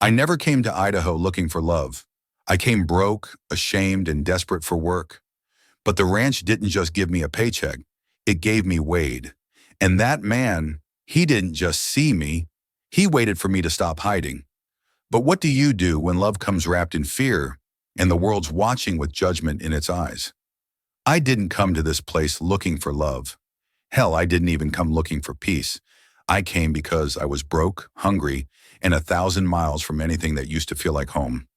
I never came to Idaho looking for love. I came broke, ashamed, and desperate for work. But the ranch didn't just give me a paycheck. It gave me Wade. And that man, he didn't just see me. He waited for me to stop hiding. But what do you do when love comes wrapped in fear and the world's watching with judgment in its eyes? I didn't come to this place looking for love. Hell, I didn't even come looking for peace. I came because I was broke, hungry, and 1,000 miles from anything that used to feel like home.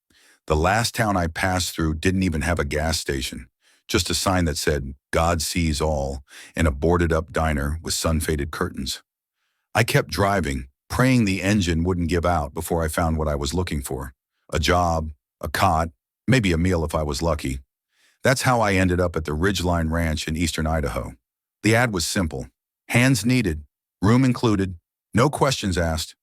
The last town I passed through didn't even have a gas station, just a sign that said, "God sees all," and a boarded-up diner with sun-faded curtains. I kept driving, praying the engine wouldn't give out before I found what I was looking for. A job, a cot, maybe a meal if I was lucky. That's how I ended up at the Ridgeline Ranch in eastern Idaho. The ad was simple. Hands needed, room included, no questions asked.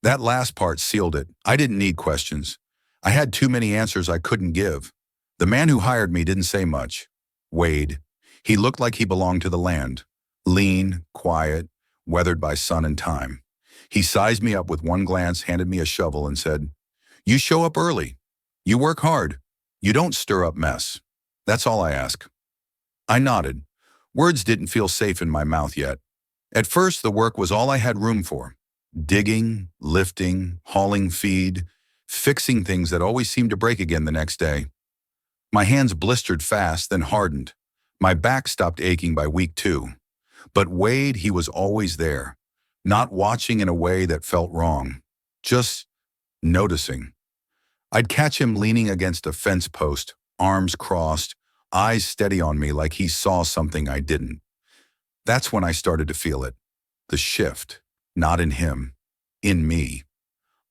That last part sealed it. I didn't need questions. I had too many answers I couldn't give. The man who hired me didn't say much. Wade. He looked like he belonged to the land. Lean, quiet, weathered by sun and time. He sized me up with one glance, handed me a shovel, and said, "You show up early. You work hard. You don't stir up mess. That's all I ask." I nodded. Words didn't feel safe in my mouth yet. At first, the work was all I had room for. Digging, lifting, hauling feed, fixing things that always seemed to break again the next day. My hands blistered fast, then hardened. My back stopped aching by week 2. But Wade, he was always there, not watching in a way that felt wrong, just noticing. I'd catch him leaning against a fence post, arms crossed, eyes steady on me like he saw something I didn't. That's when I started to feel it. The shift, not in him, in me.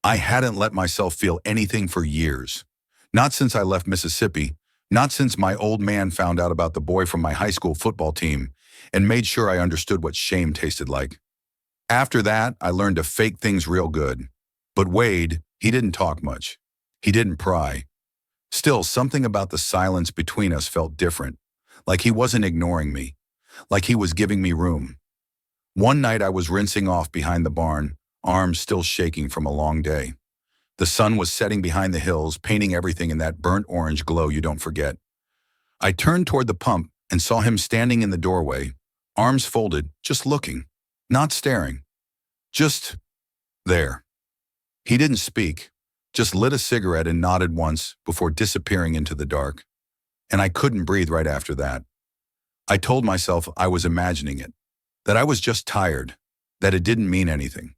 I hadn't let myself feel anything for years. Not since I left Mississippi, not since my old man found out about the boy from my high school football team and made sure I understood what shame tasted like. After that, I learned to fake things real good. But Wade, he didn't talk much. He didn't pry. Still, something about the silence between us felt different, like he wasn't ignoring me, like he was giving me room. One night I was rinsing off behind the barn, arms still shaking from a long day. The sun was setting behind the hills, painting everything in that burnt orange glow you don't forget. I turned toward the pump and saw him standing in the doorway, arms folded, just looking, not staring, just there. He didn't speak, just lit a cigarette and nodded once before disappearing into the dark. And I couldn't breathe right after that. I told myself I was imagining it, that I was just tired, that it didn't mean anything.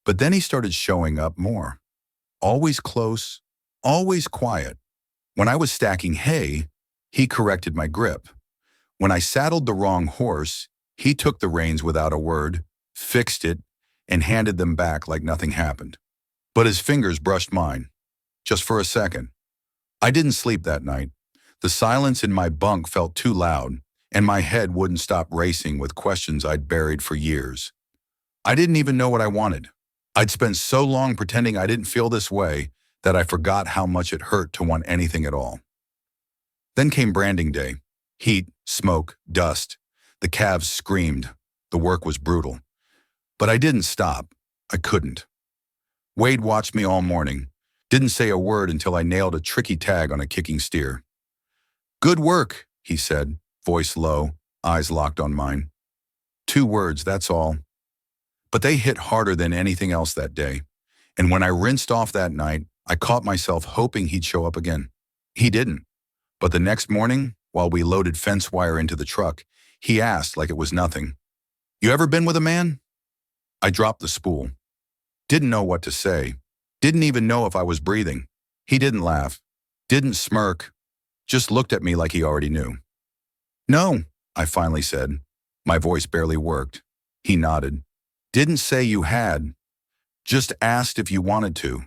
But then he started showing up more. Always close, always quiet. When I was stacking hay, he corrected my grip. When I saddled the wrong horse, he took the reins without a word, fixed it, and handed them back like nothing happened. But his fingers brushed mine, just for a second. I didn't sleep that night. The silence in my bunk felt too loud, and my head wouldn't stop racing with questions I'd buried for years. I didn't even know what I wanted. I'd spent so long pretending I didn't feel this way that I forgot how much it hurt to want anything at all. Then came branding day. Heat, smoke, dust. The calves screamed. The work was brutal. But I didn't stop. I couldn't. Wade watched me all morning. Didn't say a word until I nailed a tricky tag on a kicking steer. "Good work," he said, voice low, eyes locked on mine. 2 words, that's all. But they hit harder than anything else that day. And when I rinsed off that night, I caught myself hoping he'd show up again. He didn't. But the next morning, while we loaded fence wire into the truck, he asked like it was nothing, "You ever been with a man?" I dropped the spool. Didn't know what to say. Didn't even know if I was breathing. He didn't laugh. Didn't smirk. Just looked at me like he already knew. "No," I finally said. My voice barely worked. He nodded. "Didn't say you had. Just asked if you wanted to."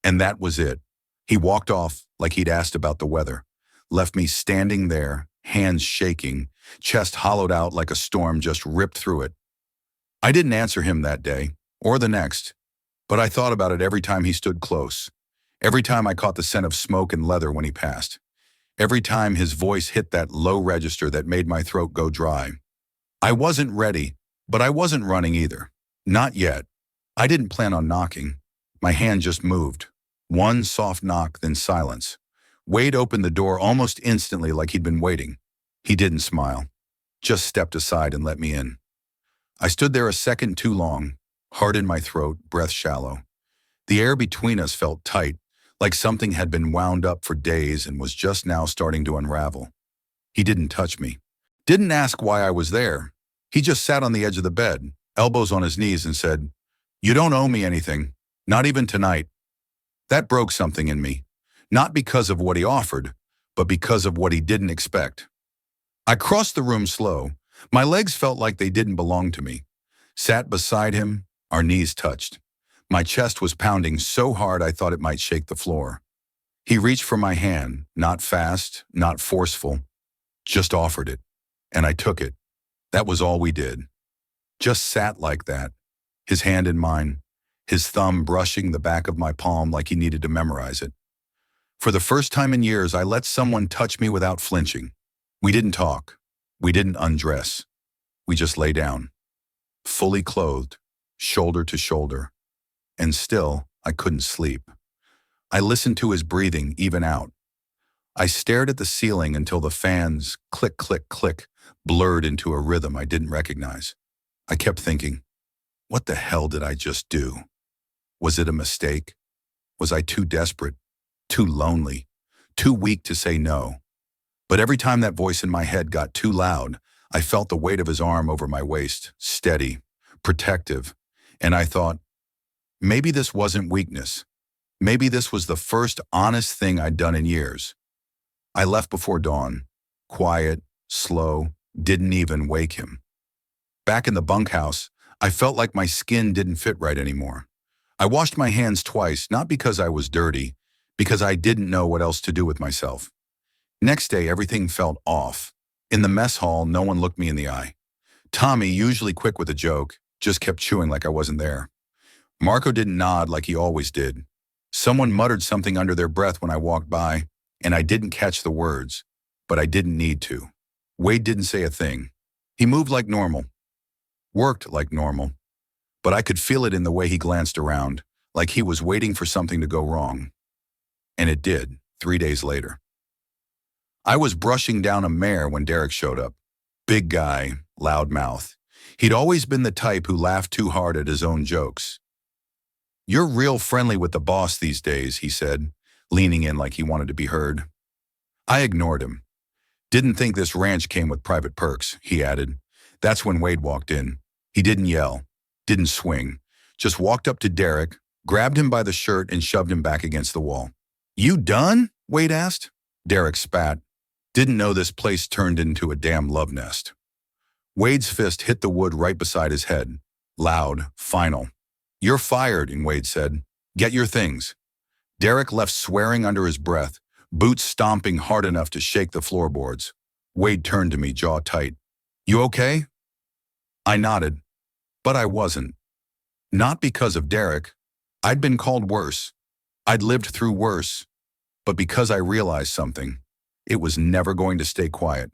And that was it. He walked off like he'd asked about the weather, left me standing there, hands shaking, chest hollowed out like a storm just ripped through it. I didn't answer him that day, or the next, but I thought about it every time he stood close, every time I caught the scent of smoke and leather when he passed, every time his voice hit that low register that made my throat go dry. I wasn't ready, but I wasn't running either. Not yet. I didn't plan on knocking. My hand just moved. One soft knock, then silence. Wade opened the door almost instantly like he'd been waiting. He didn't smile, just stepped aside and let me in. I stood there a second too long, heart in my throat, breath shallow. The air between us felt tight, like something had been wound up for days and was just now starting to unravel. He didn't touch me. Didn't ask why I was there. He just sat on the edge of the bed, elbows on his knees, and said, "You don't owe me anything, not even tonight." That broke something in me, not because of what he offered, but because of what he didn't expect. I crossed the room slow. My legs felt like they didn't belong to me. Sat beside him, our knees touched. My chest was pounding so hard I thought it might shake the floor. He reached for my hand, not fast, not forceful, just offered it. And I took it. That was all we did. Just sat like that, his hand in mine, his thumb brushing the back of my palm like he needed to memorize it. For the first time in years, I let someone touch me without flinching. We didn't talk. We didn't undress. We just lay down, fully clothed, shoulder to shoulder. And still, I couldn't sleep. I listened to his breathing even out. I stared at the ceiling until the fans, click, click, click, blurred into a rhythm I didn't recognize. I kept thinking, what the hell did I just do? Was it a mistake? Was I too desperate, too lonely, too weak to say no? But every time that voice in my head got too loud, I felt the weight of his arm over my waist, steady, protective, and I thought, maybe this wasn't weakness. Maybe this was the first honest thing I'd done in years. I left before dawn, quiet, slow, didn't even wake him. Back in the bunkhouse, I felt like my skin didn't fit right anymore. I washed my hands twice, not because I was dirty, because I didn't know what else to do with myself. Next day, everything felt off. In the mess hall, no one looked me in the eye. Tommy, usually quick with a joke, just kept chewing like I wasn't there. Marco didn't nod like he always did. Someone muttered something under their breath when I walked by, and I didn't catch the words, but I didn't need to. Wade didn't say a thing. He moved like normal, worked like normal, but I could feel it in the way he glanced around, like he was waiting for something to go wrong. And it did, 3 days later. I was brushing down a mare when Derek showed up. Big guy, loud mouth. He'd always been the type who laughed too hard at his own jokes. "You're real friendly with the boss these days," he said, leaning in like he wanted to be heard. I ignored him. "Didn't think this ranch came with private perks," he added. That's when Wade walked in. He didn't yell, didn't swing, just walked up to Derek, grabbed him by the shirt and shoved him back against the wall. "You done?" Wade asked. Derek spat. Didn't know this place turned into a damn love nest. Wade's fist hit the wood right beside his head. Loud, final. "You're fired," and Wade said. "Get your things." Derek left swearing under his breath, boots stomping hard enough to shake the floorboards. Wade turned to me, jaw tight. "You okay?" I nodded, but I wasn't. Not because of Derek. I'd been called worse. I'd lived through worse. But because I realized something. It was never going to stay quiet.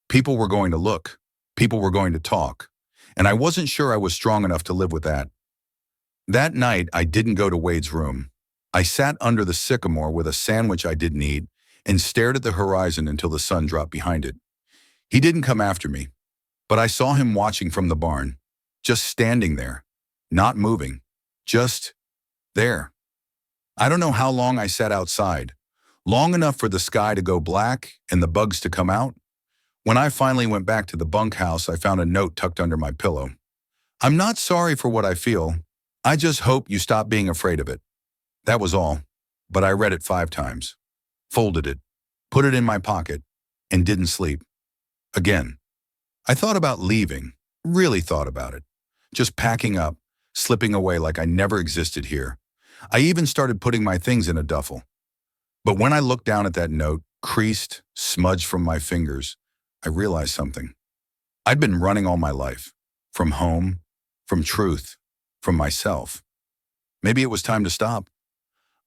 People were going to look. People were going to talk. And I wasn't sure I was strong enough to live with that. That night, I didn't go to Wade's room. I sat under the sycamore with a sandwich I didn't eat and stared at the horizon until the sun dropped behind it. He didn't come after me, but I saw him watching from the barn, just standing there, not moving, just there. I don't know how long I sat outside, long enough for the sky to go black and the bugs to come out. When I finally went back to the bunkhouse, I found a note tucked under my pillow. "I'm not sorry for what I feel. I just hope you stop being afraid of it." That was all, but I read it 5 times, folded it, put it in my pocket, and didn't sleep. Again, I thought about leaving, really thought about it, just packing up, slipping away like I never existed here. I even started putting my things in a duffel. But when I looked down at that note, creased, smudged from my fingers, I realized something. I'd been running all my life, from home, from truth, from myself. Maybe it was time to stop.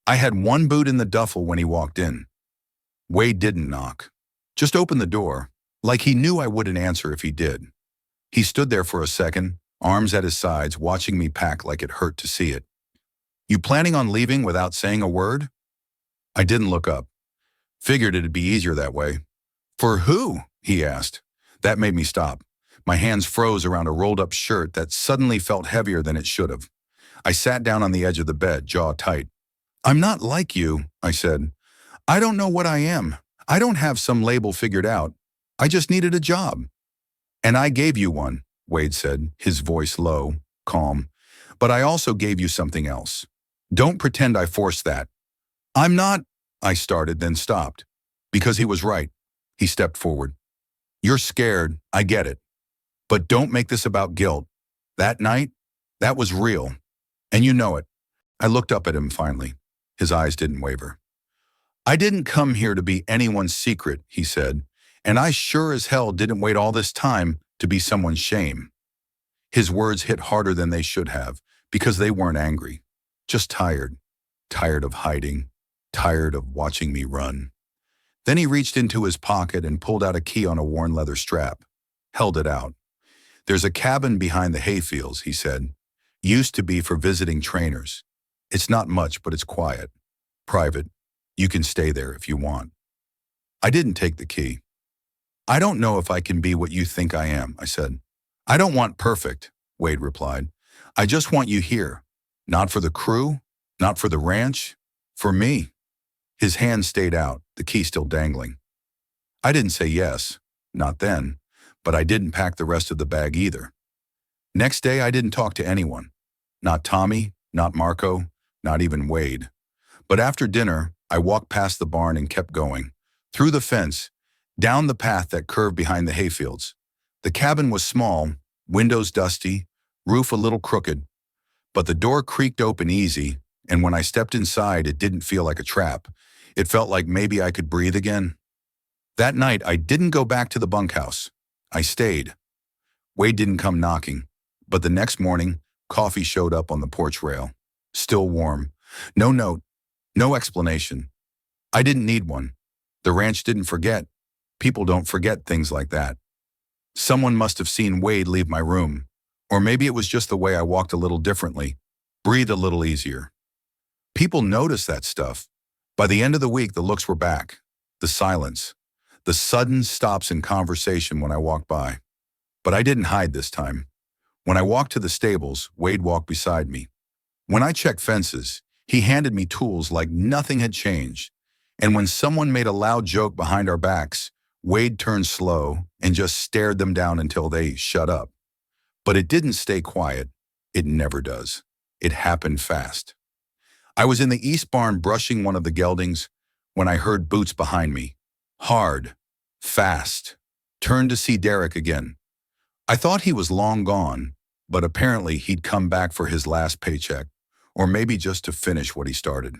I had one boot in the duffel when he walked in. Wade didn't knock, just opened the door, like he knew I wouldn't answer if he did. He stood there for a second, arms at his sides, watching me pack like it hurt to see it. You planning on leaving without saying a word? I didn't look up. Figured it'd be easier that way. For who? He asked. That made me stop. My hands froze around a rolled-up shirt that suddenly felt heavier than it should have. I sat down on the edge of the bed, jaw tight. I'm not like you, I said. I don't know what I am. I don't have some label figured out. I just needed a job. And I gave you one, Wade said, his voice low, calm. But I also gave you something else. Don't pretend I forced that. I'm not, I started, then stopped. Because he was right. He stepped forward. You're scared, I get it. But don't make this about guilt. That night, that was real. And you know it. I looked up at him finally. His eyes didn't waver. I didn't come here to be anyone's secret, he said, and I sure as hell didn't wait all this time to be someone's shame. His words hit harder than they should have, because they weren't angry, just tired. Tired of hiding, tired of watching me run. Then he reached into his pocket and pulled out a key on a worn leather strap, held it out. There's a cabin behind the hayfields, he said. Used to be for visiting trainers. It's not much, but it's quiet. Private. You can stay there if you want. I didn't take the key. I don't know if I can be what you think I am, I said. I don't want perfect, Wade replied. I just want you here. Not for the crew, not for the ranch, for me. His hand stayed out, the key still dangling. I didn't say yes, not then, but I didn't pack the rest of the bag either. Next day, I didn't talk to anyone. Not Tommy, not Marco, not even Wade. But after dinner, I walked past the barn and kept going, through the fence, down the path that curved behind the hayfields. The cabin was small, windows dusty, roof a little crooked, but the door creaked open easy, and when I stepped inside, it didn't feel like a trap. It felt like maybe I could breathe again. That night, I didn't go back to the bunkhouse. I stayed. Wade didn't come knocking, but the next morning, coffee showed up on the porch rail. Still warm. No note. No explanation. I didn't need one. The ranch didn't forget. People don't forget things like that. Someone must have seen Wade leave my room. Or maybe it was just the way I walked a little differently, breathed a little easier. People notice that stuff. By the end of the week, the looks were back. The silence. The sudden stops in conversation when I walked by. But I didn't hide this time. When I walked to the stables, Wade walked beside me. When I checked fences, he handed me tools like nothing had changed. And when someone made a loud joke behind our backs, Wade turned slow and just stared them down until they shut up. But it didn't stay quiet. It never does. It happened fast. I was in the east barn brushing one of the geldings when I heard boots behind me. Hard. Fast. Turned to see Derek again. I thought he was long gone, but apparently he'd come back for his last paycheck, or maybe just to finish what he started.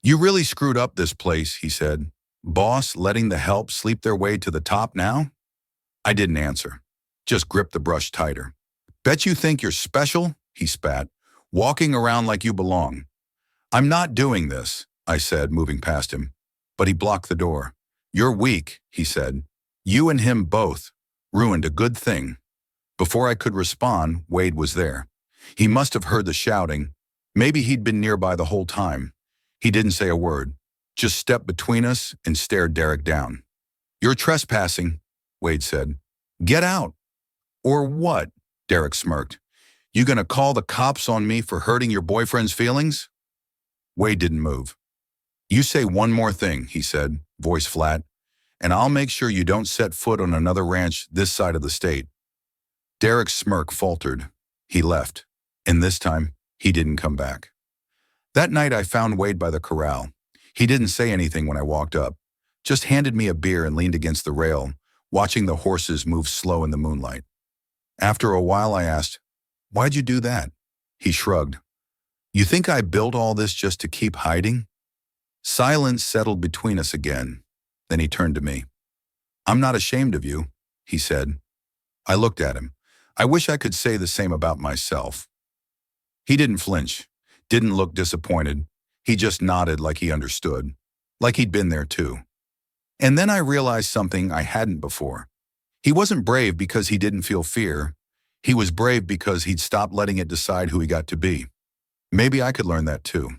You really screwed up this place, he said. Boss letting the help sleep their way to the top now? I didn't answer. Just gripped the brush tighter. Bet you think you're special, he spat, walking around like you belong. I'm not doing this, I said, moving past him. But he blocked the door. You're weak, he said. You and him both. Ruined a good thing. Before I could respond, Wade was there. He must have heard the shouting. Maybe he'd been nearby the whole time. He didn't say a word, just stepped between us and stared Derek down. You're trespassing, Wade said. Get out. Or what? Derek smirked. You gonna call the cops on me for hurting your boyfriend's feelings? Wade didn't move. You say one more thing, he said, voice flat, and I'll make sure you don't set foot on another ranch this side of the state. Derek's smirk faltered. He left, and this time, he didn't come back. That night I found Wade by the corral. He didn't say anything when I walked up, just handed me a beer and leaned against the rail, watching the horses move slow in the moonlight. After a while I asked, Why'd you do that? He shrugged. You think I built all this just to keep hiding? Silence settled between us again. Then he turned to me. I'm not ashamed of you, he said. I looked at him. I wish I could say the same about myself. He didn't flinch, didn't look disappointed. He just nodded like he understood, like he'd been there too. And then I realized something I hadn't before. He wasn't brave because he didn't feel fear. He was brave because he'd stopped letting it decide who he got to be. Maybe I could learn that too.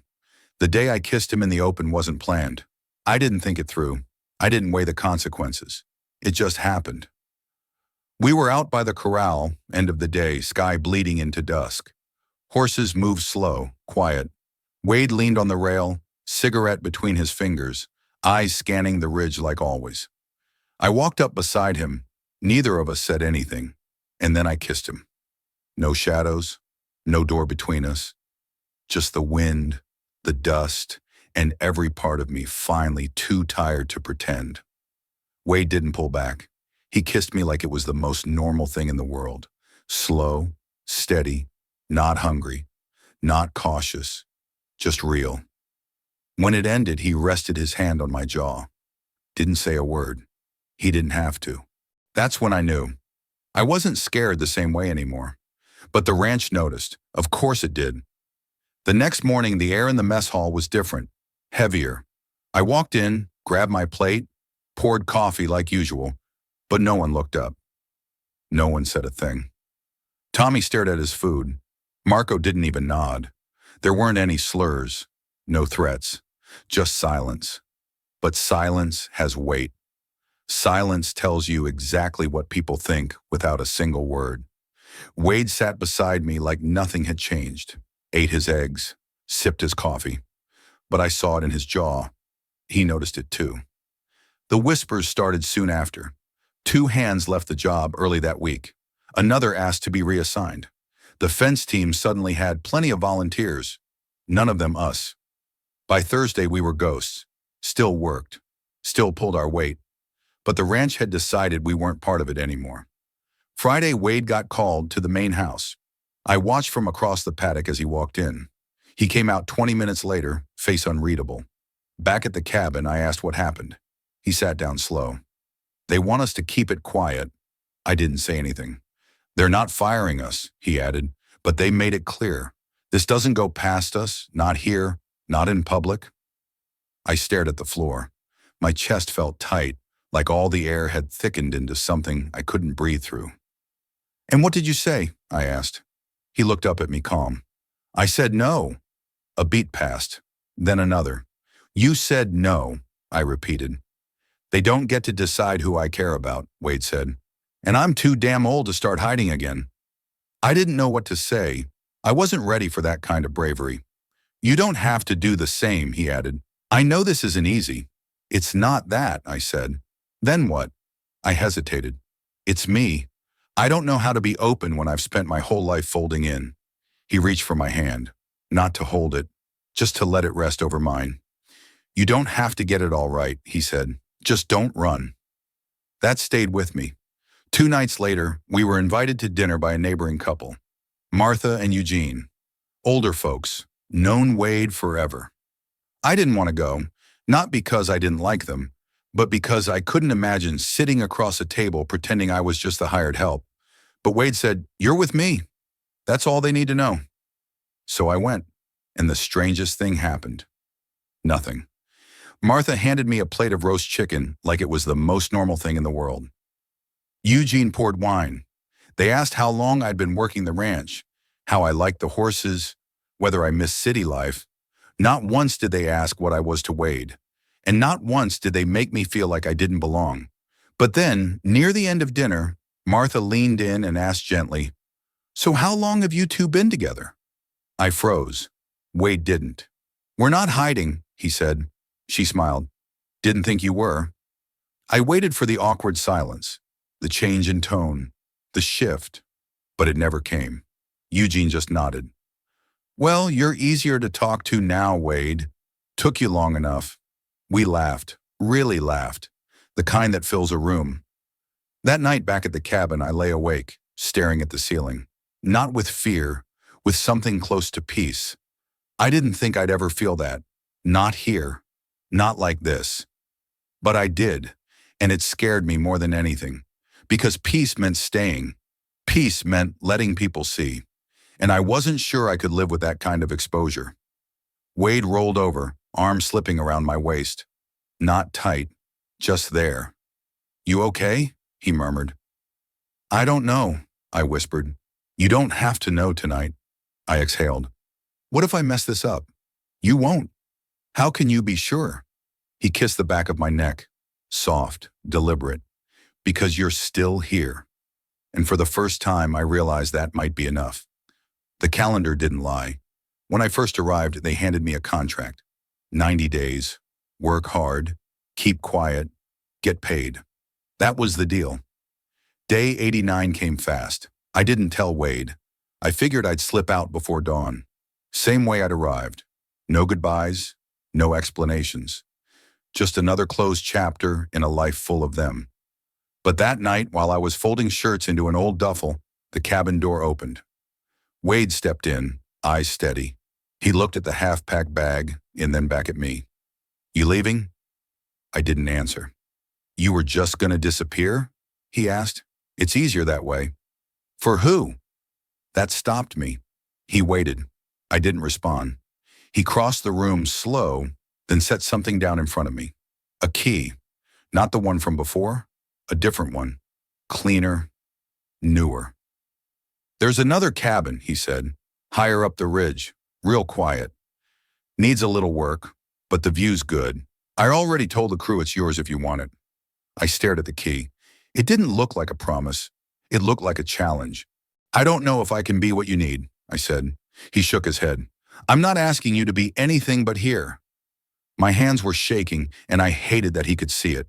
The day I kissed him in the open wasn't planned. I didn't think it through. I didn't weigh the consequences. It just happened. We were out by the corral, end of the day, sky bleeding into dusk. Horses moved slow, quiet. Wade leaned on the rail, cigarette between his fingers, eyes scanning the ridge like always. I walked up beside him. Neither of us said anything. And then I kissed him. No shadows, no door between us. Just the wind, the dust, and every part of me finally too tired to pretend. Wade didn't pull back. He kissed me like it was the most normal thing in the world. Slow, steady, not hungry, not cautious, just real. When it ended, he rested his hand on my jaw. Didn't say a word. He didn't have to. That's when I knew. I wasn't scared the same way anymore. But the ranch noticed. Of course it did. The next morning, the air in the mess hall was different, heavier. I walked in, grabbed my plate, poured coffee like usual, but no one looked up. No one said a thing. Tommy stared at his food. Marco didn't even nod. There weren't any slurs, no threats, just silence. But silence has weight. Silence tells you exactly what people think without a single word. Wade sat beside me like nothing had changed, ate his eggs, sipped his coffee. But I saw it in his jaw. He noticed it too. The whispers started soon after. 2 hands left the job early that week. Another asked to be reassigned. The fence team suddenly had plenty of volunteers, none of them us. By Thursday, we were ghosts, still worked, still pulled our weight. But the ranch had decided we weren't part of it anymore. Friday, Wade got called to the main house. I watched from across the paddock as he walked in. He came out 20 minutes later, face unreadable. Back at the cabin, I asked what happened. He sat down slow. They want us to keep it quiet. I didn't say anything. They're not firing us, he added, but they made it clear. This doesn't go past us, not here, not in public. I stared at the floor. My chest felt tight, like all the air had thickened into something I couldn't breathe through. And what did you say? I asked. He looked up at me calm. I said no. A beat passed, then another. You said no, I repeated. They don't get to decide who I care about, Wade said. And I'm too damn old to start hiding again. I didn't know what to say. I wasn't ready for that kind of bravery. You don't have to do the same, he added. I know this isn't easy. It's not that, I said. Then what? I hesitated. It's me. I don't know how to be open when I've spent my whole life folding in. He reached for my hand, not to hold it, just to let it rest over mine. You don't have to get it all right, he said. Just don't run. That stayed with me. 2 nights later, we were invited to dinner by a neighboring couple, Martha and Eugene. Older folks, known Wade forever. I didn't want to go, not because I didn't like them, but because I couldn't imagine sitting across a table pretending I was just the hired help. But Wade said, "You're with me. That's all they need to know." So I went, and the strangest thing happened. Nothing. Martha handed me a plate of roast chicken like it was the most normal thing in the world. Eugene poured wine. They asked how long I'd been working the ranch, how I liked the horses, whether I missed city life. Not once did they ask what I was to Wade, and not once did they make me feel like I didn't belong. But then, near the end of dinner, Martha leaned in and asked gently, "So how long have you two been together?" I froze. Wade didn't. "We're not hiding," he said. She smiled. "Didn't think you were." I waited for the awkward silence, the change in tone, the shift, but it never came. Eugene just nodded. "Well, you're easier to talk to now, Wade. Took you long enough." We laughed, really laughed, the kind that fills a room. That night back at the cabin, I lay awake, staring at the ceiling. Not with fear, with something close to peace. I didn't think I'd ever feel that. Not here. Not like this. But I did, and it scared me more than anything. Because peace meant staying. Peace meant letting people see. And I wasn't sure I could live with that kind of exposure. Wade rolled over, arm slipping around my waist. Not tight, just there. "You okay?" he murmured. "I don't know," I whispered. "You don't have to know tonight." I exhaled. What if I mess this up? You won't. How can you be sure? He kissed the back of my neck, soft, deliberate, because you're still here. And for the first time, I realized that might be enough. The calendar didn't lie. When I first arrived, they handed me a contract. 90 days, work hard, keep quiet, get paid. That was the deal. Day 89 came fast. I didn't tell Wade. I figured I'd slip out before dawn. Same way I'd arrived. No goodbyes, no explanations. Just another closed chapter in a life full of them. But that night, while I was folding shirts into an old duffel, the cabin door opened. Wade stepped in, eyes steady. He looked at the half-packed bag and then back at me. You leaving? I didn't answer. You were just gonna disappear? He asked. It's easier that way. For who? That stopped me. He waited. I didn't respond. He crossed the room slow, then set something down in front of me. A key. Not the one from before, a different one. Cleaner, newer. There's another cabin, he said, higher up the ridge, real quiet. Needs a little work, but the view's good. I already told the crew it's yours if you want it. I stared at the key. It didn't look like a promise. It looked like a challenge. I don't know if I can be what you need, I said. He shook his head. I'm not asking you to be anything but here. My hands were shaking, and I hated that he could see it.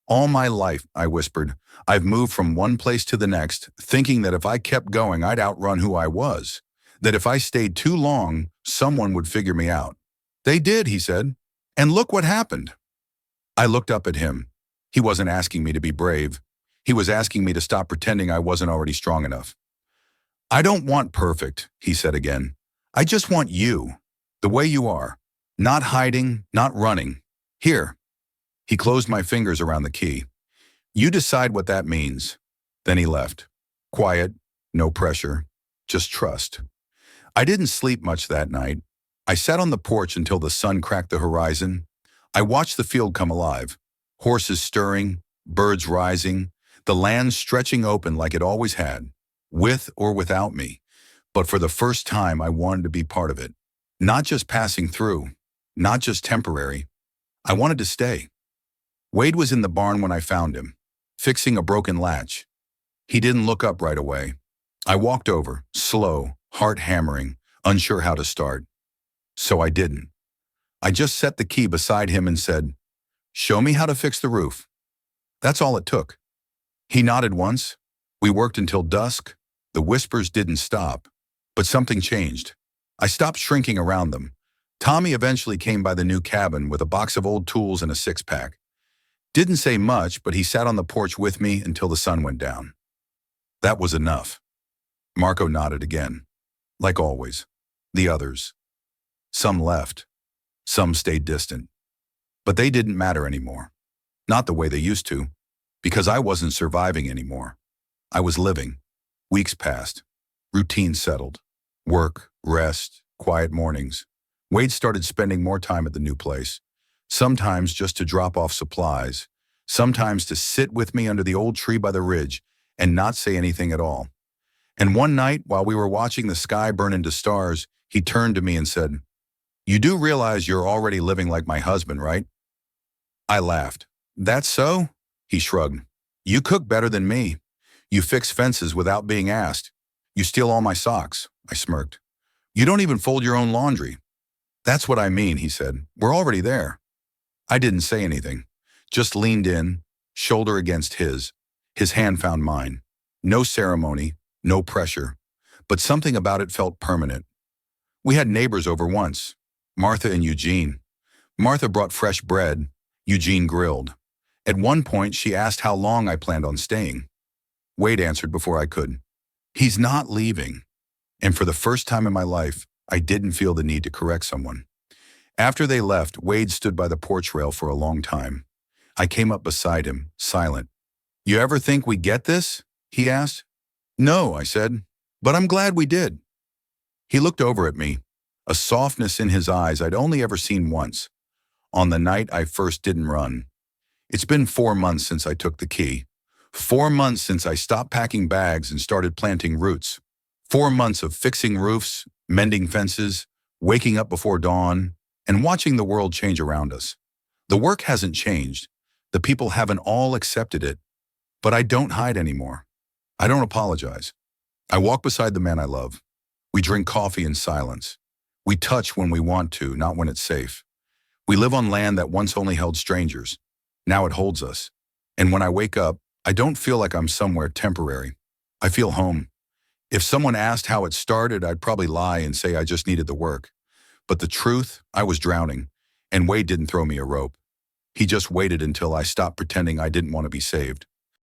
All my life, I whispered, I've moved from one place to the next, thinking that if I kept going, I'd outrun who I was. That if I stayed too long, someone would figure me out. They did, he said. And look what happened. I looked up at him. He wasn't asking me to be brave. He was asking me to stop pretending I wasn't already strong enough. I don't want perfect, he said again. I just want you, the way you are. Not hiding, not running. Here. He closed my fingers around the key. You decide what that means. Then he left. Quiet, no pressure, just trust. I didn't sleep much that night. I sat on the porch until the sun cracked the horizon. I watched the field come alive. Horses stirring, birds rising, the land stretching open like it always had, with or without me. But for the first time, I wanted to be part of it. Not just passing through, not just temporary. I wanted to stay. Wade was in the barn when I found him, fixing a broken latch. He didn't look up right away. I walked over, slow, heart hammering, unsure how to start. So I didn't. I just set the key beside him and said, "Show me how to fix the roof." That's all it took. He nodded once. We worked until dusk. The whispers didn't stop, but something changed. I stopped shrinking around them. Tommy eventually came by the new cabin with a box of old tools and a six-pack. Didn't say much, but he sat on the porch with me until the sun went down. That was enough. Marco nodded again. Like always. The others. Some left. Some stayed distant. But they didn't matter anymore. Not the way they used to, because I wasn't surviving anymore. I was living. Weeks passed. Routine settled. Work, rest, quiet mornings. Wade started spending more time at the new place. Sometimes just to drop off supplies. Sometimes to sit with me under the old tree by the ridge and not say anything at all. And one night, while we were watching the sky burn into stars, he turned to me and said, "You do realize you're already living like my husband, right?" I laughed. "That's so?" He shrugged. "You cook better than me. You fix fences without being asked. You steal all my socks." I smirked. "You don't even fold your own laundry." "That's what I mean," he said. "We're already there." I didn't say anything, just leaned in, shoulder against his. His hand found mine. No ceremony, no pressure, but something about it felt permanent. We had neighbors over once, Martha and Eugene. Martha brought fresh bread, Eugene grilled. At one point, she asked how long I planned on staying. Wade answered before I could. "He's not leaving." And for the first time in my life, I didn't feel the need to correct someone. After they left, Wade stood by the porch rail for a long time. I came up beside him, silent. "You ever think we get this?" he asked. "No," I said, "but I'm glad we did." He looked over at me, a softness in his eyes I'd only ever seen once, on the night I first didn't run. It's been 4 months since I took the key. 4 months since I stopped packing bags and started planting roots. 4 months of fixing roofs, mending fences, waking up before dawn, and watching the world change around us. The work hasn't changed. The people haven't all accepted it, but I don't hide anymore. I don't apologize. I walk beside the man I love. We drink coffee in silence. We touch when we want to, not when it's safe. We live on land that once only held strangers. Now it holds us. And when I wake up, I don't feel like I'm somewhere temporary. I feel home. If someone asked how it started, I'd probably lie and say I just needed the work. But the truth, I was drowning, and Wade didn't throw me a rope. He just waited until I stopped pretending I didn't want to be saved.